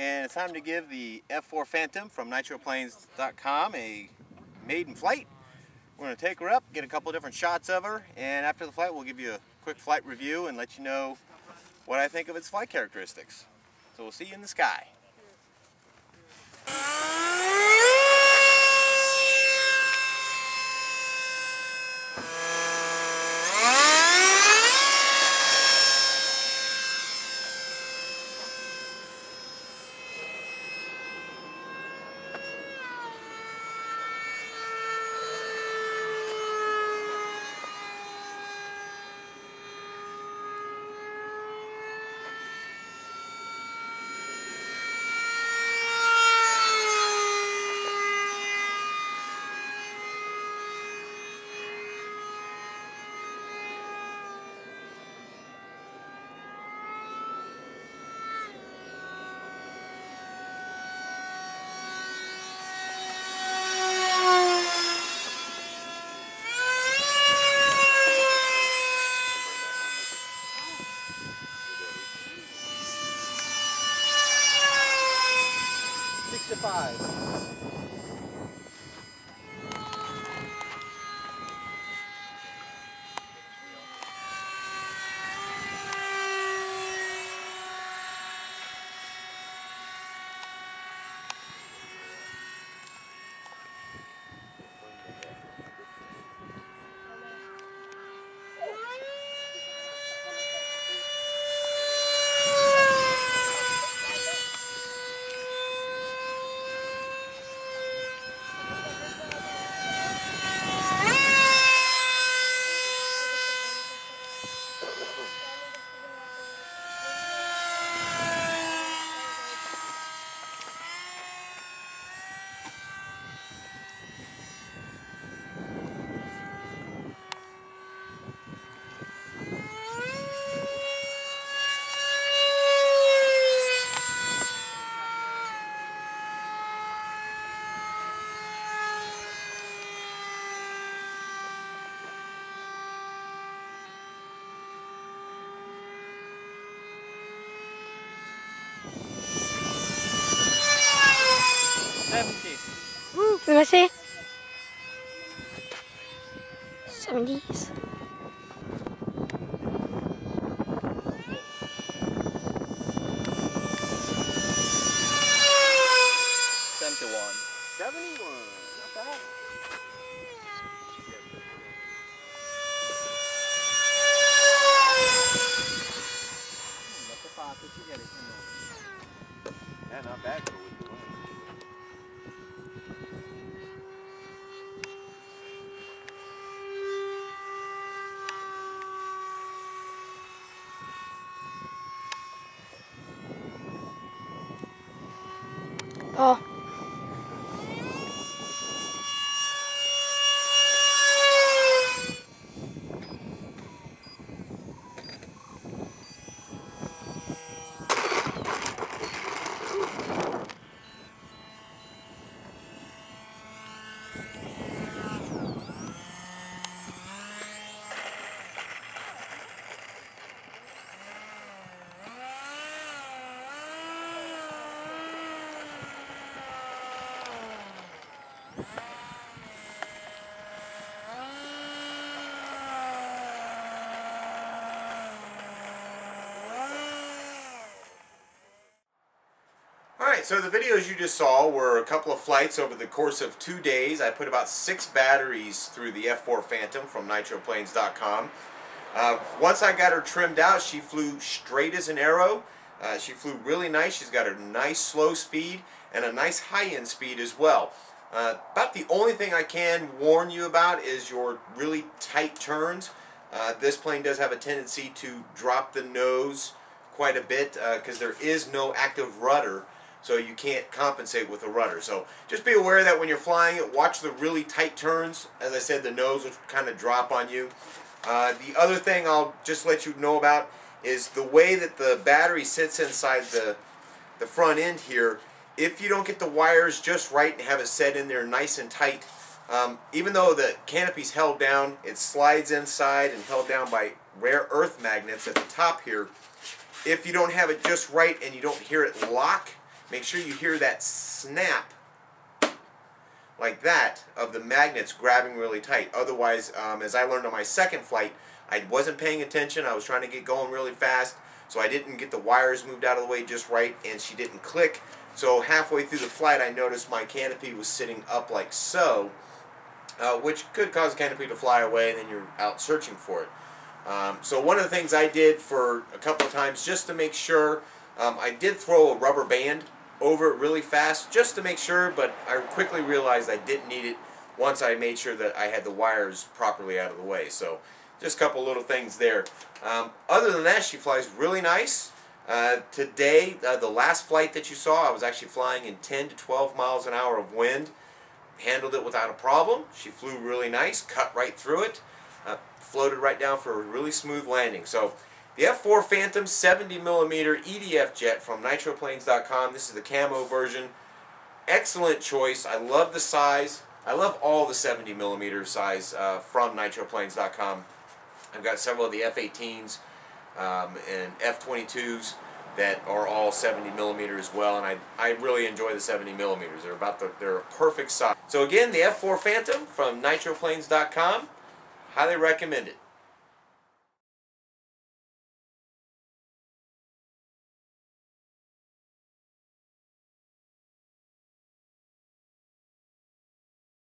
and it's time to give the F-4 Phantom from Nitroplanes.com a maiden flight. We're going to take her up, get a couple different shots of her, and after the flight we'll give you a quick flight review and let you know what I think of its flight characteristics. So we'll see you in the sky. Let me see. 70s. Not bad. Yeah, not bad for with the wind. Oh. Alright, so the videos you just saw were a couple of flights over the course of 2 days. I put about 6 batteries through the F-4 Phantom from Nitroplanes.com. Once I got her trimmed out, she flew straight as an arrow. She flew really nice. She's got a nice slow speed and a nice high-end speed as well. About the only thing I can warn you about is your really tight turns. This plane does have a tendency to drop the nose quite a bit because there is no active rudder, so you can't compensate with a rudder. So just be aware that when you're flying it, watch the really tight turns. As I said, the nose will kind of drop on you. The other thing I'll just let you know about is the way that the battery sits inside the front end here. If you don't get the wires just right and have it set in there nice and tight, even though the canopy's held down, it slides inside and held down by rare earth magnets at the top here. If you don't have it just right and you don't hear it lock, make sure you hear that snap like that of the magnets grabbing really tight. Otherwise, as I learned on my second flight, I wasn't paying attention. I was trying to get going really fast, so I didn't get the wires moved out of the way just right, and she didn't click. So halfway through the flight, I noticed my canopy was sitting up like so, which could cause the canopy to fly away, and then you're out searching for it. So one of the things I did for a couple of times, just to make sure, I did throw a rubber band over it really fast, just to make sure, but I quickly realized I didn't need it once I made sure that I had the wires properly out of the way. So just a couple little things there. Other than that, she flies really nice. Today, the last flight that you saw, I was actually flying in 10 to 12 miles an hour of wind. Handled it without a problem. She flew really nice, cut right through it, floated right down for a really smooth landing. So the F-4 Phantom 70mm EDF jet from Nitroplanes.com. This is the camo version. Excellent choice. I love the size. I love all the 70mm size from Nitroplanes.com. I've got several of the F-18s and F-22s that are all 70mm as well, and I really enjoy the 70mm. They're a perfect size. So again, the F-4 Phantom from Nitroplanes.com. Highly recommend it.